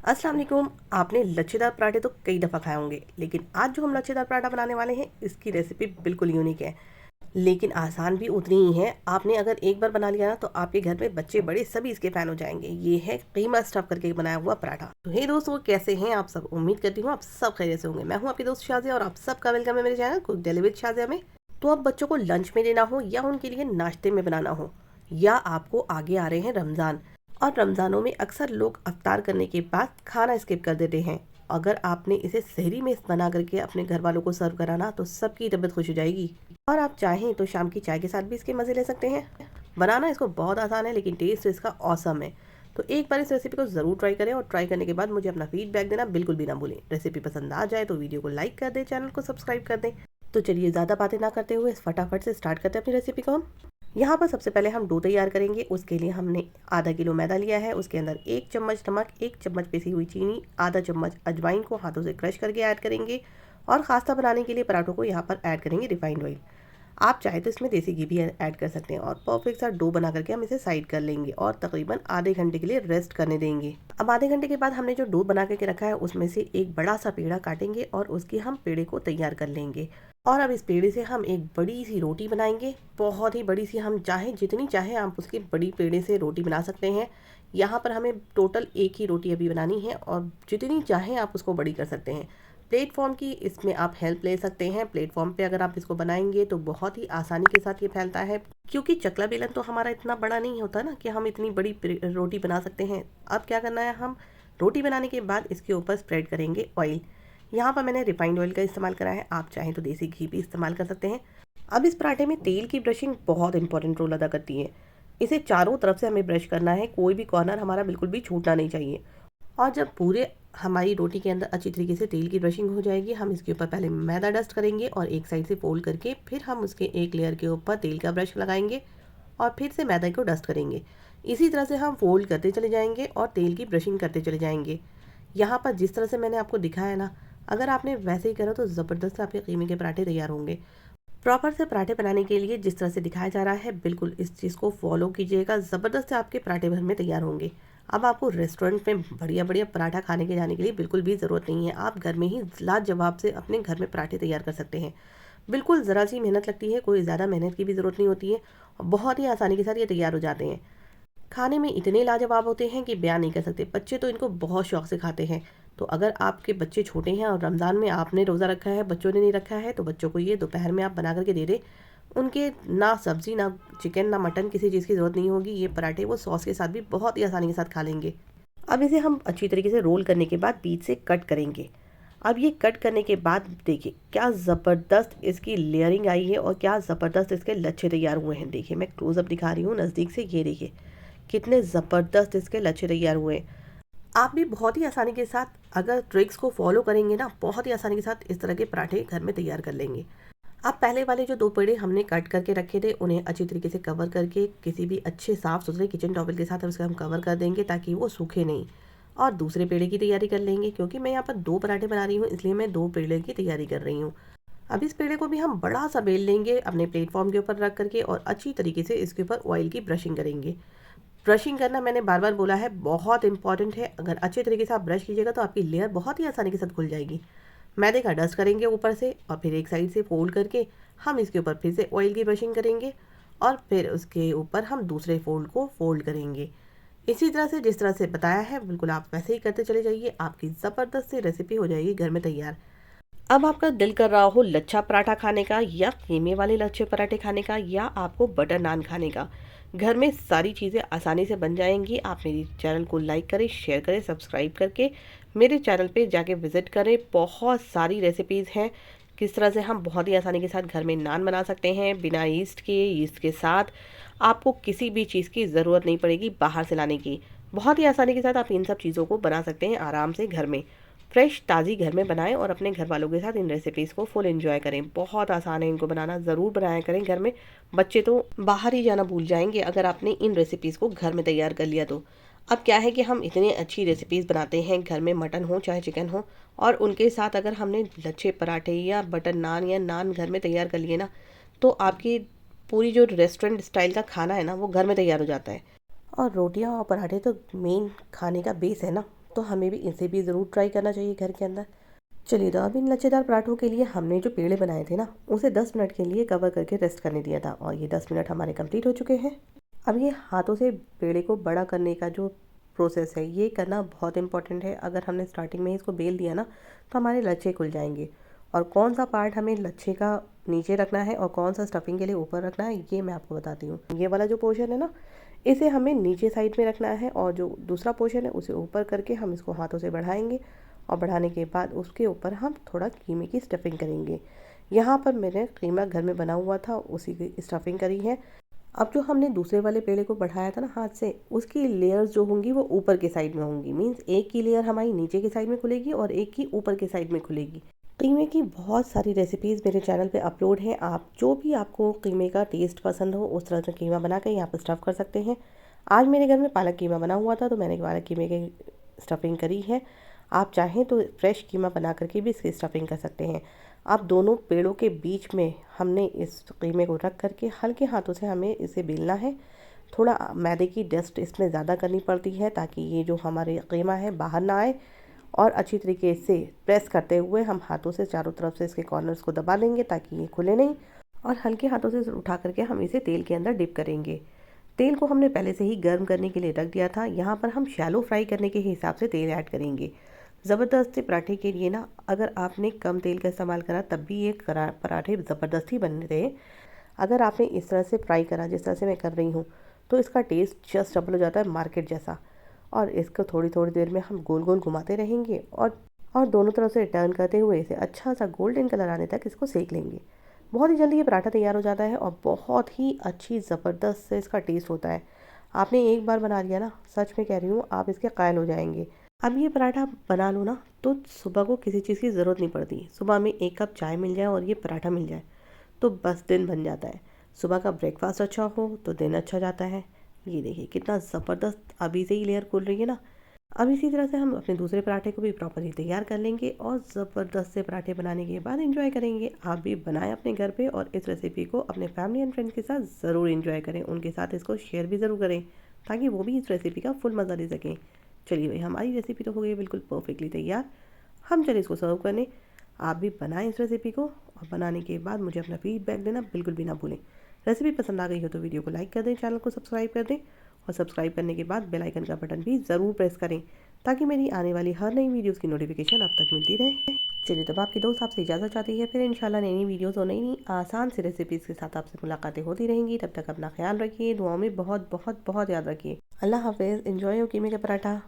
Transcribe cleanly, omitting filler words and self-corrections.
अस्सलाम वालेकुम। आपने लच्छेदार पराठे तो कई दफ़ा खाए होंगे, लेकिन आज जो हम लच्छेदार पराठा बनाने वाले हैं इसकी रेसिपी बिल्कुल यूनिक है, लेकिन आसान भी उतनी ही है। आपने अगर एक बार बना लिया ना तो आपके घर में बच्चे बड़े सभी इसके फ़ैन हो जाएंगे। ये है कीमा स्टफ़ करके बनाया हुआ पराठा। तो हे दोस्तों, कैसे हैं आप सब? उम्मीद करती हूँ आप सब खैरियत से होंगे। मैं हूँ आपकी दोस्त शाज़िया और आप सबका वेलकम है मेरे channel cook daily with Shazia में। तो अब बच्चों को लंच में देना हो या उनके लिए नाश्ते में बनाना हो, या आपको आगे आ रहे हैं रमज़ान, और रमज़ानों में अक्सर लोग अफ्तार करने के बाद खाना स्किप कर देते हैं। अगर आपने इसे सहरी में बना करके अपने घर वालों को सर्व कराना तो सबकी तबीयत खुश हो जाएगी। और आप चाहें तो शाम की चाय के साथ भी इसके मज़े ले सकते हैं। बनाना इसको बहुत आसान है, लेकिन टेस्ट इसका ऑसम है। तो एक बार इस रेसिपी को ज़रूर ट्राई करें और ट्राई करने के बाद मुझे अपना फीडबैक देना बिल्कुल भी ना भूलें। रेसिपी पसंद आ जाए तो वीडियो को लाइक कर दें, चैनल को सब्सक्राइब कर दें। तो चलिए ज़्यादा बातें ना करते हुए फटाफट से स्टार्ट करते हैं अपनी रेसिपी को। हम यहाँ पर सबसे पहले हम डो तैयार करेंगे। उसके लिए हमने आधा किलो मैदा लिया है, उसके अंदर 1 चम्मच नमक, 1 चम्मच पिसी हुई चीनी, आधा चम्मच अजवाइन को हाथों से क्रश करके ऐड करेंगे। और खास्ता बनाने के लिए पराठों को यहाँ पर ऐड करेंगे रिफाइंड ऑयल। आप चाहे तो इसमें देसी घी भी ऐड कर सकते हैं। और परफेक्ट सा डो बना करके हम इसे साइड कर लेंगे और तकरीबन आधे घंटे के लिए रेस्ट करने देंगे। अब आधे घंटे के बाद हमने जो डो बना करके रखा है उसमें से एक बड़ा सा पेड़ा काटेंगे और उसकी हम पेड़े को तैयार कर लेंगे। और अब इस पेड़े से हम एक बड़ी सी रोटी बनाएंगे, बहुत ही बड़ी सी। हम चाहे जितनी चाहे आप उसकी बड़ी पेड़े से रोटी बना सकते हैं। यहाँ पर हमें टोटल एक ही रोटी अभी बनानी है और जितनी चाहें आप उसको बड़ी कर सकते हैं। प्लेटफॉर्म की इसमें आप हेल्प ले सकते हैं। प्लेटफॉर्म पे अगर आप इसको बनाएंगे तो बहुत ही आसानी के साथ ये फैलता है, क्योंकि चकला बेलन तो हमारा इतना बड़ा नहीं होता ना कि हम इतनी बड़ी रोटी बना सकते हैं। अब क्या करना है, हम रोटी बनाने के बाद इसके ऊपर स्प्रेड करेंगे ऑयल। यहाँ पर मैंने रिफाइंड ऑयल का इस्तेमाल करा है, आप चाहें तो देसी घी भी इस्तेमाल कर सकते हैं। अब इस पराठे में तेल की ब्रशिंग बहुत इंपॉर्टेंट रोल अदा करती है। इसे चारों तरफ से हमें ब्रश करना है, कोई भी कॉर्नर हमारा बिल्कुल भी छूटना नहीं चाहिए। और जब पूरे हमारी रोटी के अंदर अच्छी तरीके से तेल की ब्रशिंग हो जाएगी, हम इसके ऊपर पहले मैदा डस्ट करेंगे और एक साइड से फोल्ड करके फिर हम उसके एक लेयर के ऊपर तेल का ब्रश लगाएंगे और फिर से मैदा को डस्ट करेंगे। इसी तरह से हम फोल्ड करते चले जाएंगे और तेल की ब्रशिंग करते चले जाएंगे। यहाँ पर जिस तरह से मैंने आपको दिखाया ना, अगर आपने वैसे ही करा तो ज़बरदस्त आपके कीमे के पराठे तैयार होंगे। प्रॉपर से पराठे बनाने के लिए जिस तरह से दिखाया जा रहा है, बिल्कुल इस चीज़ को फॉलो कीजिएगा। ज़बरदस्त से आपके पराठे घर में तैयार होंगे। अब आपको रेस्टोरेंट में बढ़िया बढ़िया पराठा खाने के जाने के लिए बिल्कुल भी ज़रूरत नहीं है। आप घर में ही लाजवाब से अपने घर में पराठे तैयार कर सकते हैं। बिल्कुल ज़रा सी मेहनत लगती है, कोई ज़्यादा मेहनत की भी ज़रूरत नहीं होती है और बहुत ही आसानी के साथ ये तैयार हो जाते हैं। खाने में इतने लाजवाब होते हैं कि बयान नहीं कर सकते। बच्चे तो इनको बहुत शौक से खाते हैं। तो अगर आपके बच्चे छोटे हैं और रमज़ान में आपने रोज़ा रखा है, बच्चों ने नहीं रखा है, तो बच्चों को ये दोपहर में आप बना करके दे दें। उनके ना सब्ज़ी, ना चिकन, ना मटन, किसी चीज़ की ज़रूरत नहीं होगी। ये पराठे वो सॉस के साथ भी बहुत ही आसानी के साथ खा लेंगे। अब इसे हम अच्छी तरीके से रोल करने के बाद बीच से कट करेंगे। अब ये कट करने के बाद देखिए क्या ज़बरदस्त इसकी लेयरिंग आई है और क्या ज़बरदस्त इसके लच्छे तैयार हुए हैं। देखिए मैं क्लोज़अप दिखा रही हूँ नज़दीक से, ये देखिए कितने ज़बरदस्त इसके लच्छे तैयार हुए हैं। आप भी बहुत ही आसानी के साथ अगर ट्रिक्स को फॉलो करेंगे ना, बहुत ही आसानी के साथ इस तरह के पराठे घर में तैयार कर लेंगे। अब पहले वाले जो 2 पेड़े हमने कट करके रखे थे, उन्हें अच्छी तरीके से कवर करके किसी भी अच्छे साफ़ सुथरे किचन टॉवल के साथ उसका हम कवर कर देंगे ताकि वो सूखे नहीं। और दूसरे पेड़े की तैयारी कर लेंगे, क्योंकि मैं यहाँ पर 2 पराठे बना रही हूँ इसलिए मैं 2 पेड़े की तैयारी कर रही हूँ। अब इस पेड़े को भी हम बड़ा सा बेल लेंगे अपने प्लेटफॉर्म के ऊपर रख करके और अच्छी तरीके से इसके ऊपर ऑयल की ब्रशिंग करेंगे। ब्रशिंग करना मैंने बार बार बोला है, बहुत इंपॉर्टेंट है। अगर अच्छे तरीके से आप ब्रश कीजिएगा तो आपकी लेयर बहुत ही आसानी के साथ खुल जाएगी। मैदे का डस्ट करेंगे ऊपर से और फिर एक साइड से फोल्ड करके हम इसके ऊपर फिर से ऑयल की ब्रशिंग करेंगे और फिर उसके ऊपर हम दूसरे फोल्ड को फोल्ड करेंगे। इसी तरह से जिस तरह से बताया है बिल्कुल आप वैसे ही करते चले जाइए, आपकी ज़बरदस्त सी रेसिपी हो जाएगी घर में तैयार। अब आपका दिल कर रहा हो लच्छा पराठा खाने का या कीमे वाले लच्छे पराठे खाने का या आपको बटर नान खाने का, घर में सारी चीज़ें आसानी से बन जाएंगी। आप मेरे चैनल को लाइक करें, शेयर करें, सब्सक्राइब करके मेरे चैनल पे जाके विज़िट करें। बहुत सारी रेसिपीज़ हैं किस तरह से हम बहुत ही आसानी के साथ घर में नान बना सकते हैं बिना ईस्ट के। ईस्ट के साथ आपको किसी भी चीज़ की ज़रूरत नहीं पड़ेगी बाहर से लाने की। बहुत ही आसानी के साथ आप इन सब चीज़ों को बना सकते हैं आराम से घर में। फ्रेश ताज़ी घर में बनाएं और अपने घर वालों के साथ इन रेसिपीज़ को फुल एंजॉय करें। बहुत आसान है इनको बनाना, ज़रूर बनाया करें घर में। बच्चे तो बाहर ही जाना भूल जाएंगे अगर आपने इन रेसिपीज़ को घर में तैयार कर लिया तो। अब क्या है कि हम इतनी अच्छी रेसिपीज़ बनाते हैं घर में, मटन हो चाहे चिकन हो, और उनके साथ अगर हमने लच्छे पराठे या बटर नान या नान घर में तैयार कर लिए ना, तो आपकी पूरी जो रेस्टोरेंट स्टाइल का खाना है ना वो घर में तैयार हो जाता है। और रोटियां और पराठे तो मेन खाने का बेस है ना, तो हमें भी इसे भी ज़रूर ट्राई करना चाहिए घर के अंदर। चलिए, तो अब इन लच्छेदार पराठों के लिए हमने जो पेड़े बनाए थे ना, उसे 10 मिनट के लिए कवर करके रेस्ट करने दिया था और ये 10 मिनट हमारे कंप्लीट हो चुके हैं। अब ये हाथों से पेड़े को बड़ा करने का जो प्रोसेस है, ये करना बहुत इंपॉर्टेंट है। अगर हमने स्टार्टिंग में इसको बेल दिया ना, तो हमारे लच्छे खुल जाएंगे। और कौन सा पार्ट हमें लच्छे का नीचे रखना है और कौन सा स्टफिंग के लिए ऊपर रखना है, ये मैं आपको बताती हूँ। ये वाला जो पोर्शन है ना, इसे हमें नीचे साइड में रखना है और जो दूसरा पोर्शन है उसे ऊपर करके हम इसको हाथों से बढ़ाएंगे और बढ़ाने के बाद उसके ऊपर हम थोड़ा कीमे की स्टफिंग करेंगे। यहाँ पर मैंने कीमा घर में बना हुआ था, उसी की स्टफिंग करी है। अब जो हमने दूसरे वाले पेड़े को बढ़ाया था ना हाथ से, उसकी लेयर्स जो होंगी वो ऊपर के साइड में होंगी। मीन्स एक की लेयर हमारी नीचे के साइड में खुलेगी और एक की ऊपर के साइड में खुलेगी। कीमे की बहुत सारी रेसिपीज़ मेरे चैनल पे अपलोड हैं। आप जो भी आपको कीमे का टेस्ट पसंद हो उस तरह का कीमा बना कर यहाँ पर स्टफ़ कर सकते हैं। आज मेरे घर में पालक कीमा बना हुआ था, तो मैंने पालक कीमे की स्टफिंग करी है। आप चाहें तो फ्रेश कीमा बना करके भी इसकी स्टफिंग कर सकते हैं। अब दोनों पेड़ों के बीच में हमने इस कीमे को रख करके हल्के हाथों से हमें इसे बेलना है। थोड़ा मैदे की डस्ट इसमें ज़्यादा करनी पड़ती है ताकि ये जो हमारे कीमा है बाहर ना आए। और अच्छी तरीके से प्रेस करते हुए हम हाथों से चारों तरफ से इसके कॉर्नर्स को दबा लेंगे ताकि ये खुले नहीं। और हल्के हाथों से उठा करके हम इसे तेल के अंदर डिप करेंगे। तेल को हमने पहले से ही गर्म करने के लिए रख दिया था। यहाँ पर हम शैलो फ्राई करने के हिसाब से तेल ऐड करेंगे। ज़बरदस्ती पराठे के लिए ना, अगर आपने कम तेल का इस्तेमाल करा तब भी ये पराठे ज़बरदस्ती बन रहे। अगर आपने इस तरह से फ्राई करा जिस तरह से मैं कर रही हूँ, तो इसका टेस्ट जस्ट डबल हो जाता है मार्केट जैसा। और इसको थोड़ी थोड़ी देर में हम गोल गोल घुमाते रहेंगे और दोनों तरफ से टर्न करते हुए इसे अच्छा सा गोल्डन कलर आने तक इसको सेक लेंगे। बहुत ही जल्दी ये पराठा तैयार हो जाता है और बहुत ही अच्छी ज़बरदस्त से इसका टेस्ट होता है। आपने एक बार बना लिया ना, सच में कह रही हूँ, आप इसके कायल हो जाएंगे। अब ये पराठा बना लो ना, तो सुबह को किसी चीज़ की ज़रूरत नहीं पड़ती। सुबह में एक कप चाय मिल जाए और ये पराठा मिल जाए तो बस दिन बन जाता है। सुबह का ब्रेकफास्ट अच्छा हो तो दिन अच्छा जाता है। ये देखिए कितना ज़बरदस्त अभी से ही लेयर खुल रही है ना। अब इसी तरह से हम अपने दूसरे पराठे को भी प्रॉपरली तैयार कर लेंगे और ज़बरदस्त से पराठे बनाने के बाद एंजॉय करेंगे। आप भी बनाएं अपने घर पे और इस रेसिपी को अपने फैमिली एंड फ्रेंड्स के साथ ज़रूर एंजॉय करें। उनके साथ इसको शेयर भी ज़रूर करें ताकि वो भी इस रेसिपी का फुल मज़ा ले सकें। चलिए भाई, हमारी रेसिपी तो हो गई बिल्कुल परफेक्टली तैयार। हम चलिए इसको सर्व करने। आप भी बनाएं इस रेसिपी को और बनाने के बाद मुझे अपना फीडबैक देना बिल्कुल भी ना भूलें। रेसिपी पसंद आ गई हो तो वीडियो को लाइक कर दें, चैनल को सब्सक्राइब कर दें और सब्सक्राइब करने के बाद बेल आइकन का बटन भी ज़रूर प्रेस करें ताकि मेरी आने वाली हर नई वीडियोस की नोटिफिकेशन आप तक मिलती रहे। चलिए, तब आपकी दोस्त आपसे इजाज़त चाहती है। फिर इंशाल्लाह नई नई वीडियोस और नई नई आसान सी रेसिपीज़ के साथ आपसे मुलाकातें होती रहेंगी। तब तक अपना ख्याल रखिए, दुआओं में बहुत बहुत बहुत याद रखिए। अल्लाह हाफिज़। एंजॉय योर कीमे का पराठा।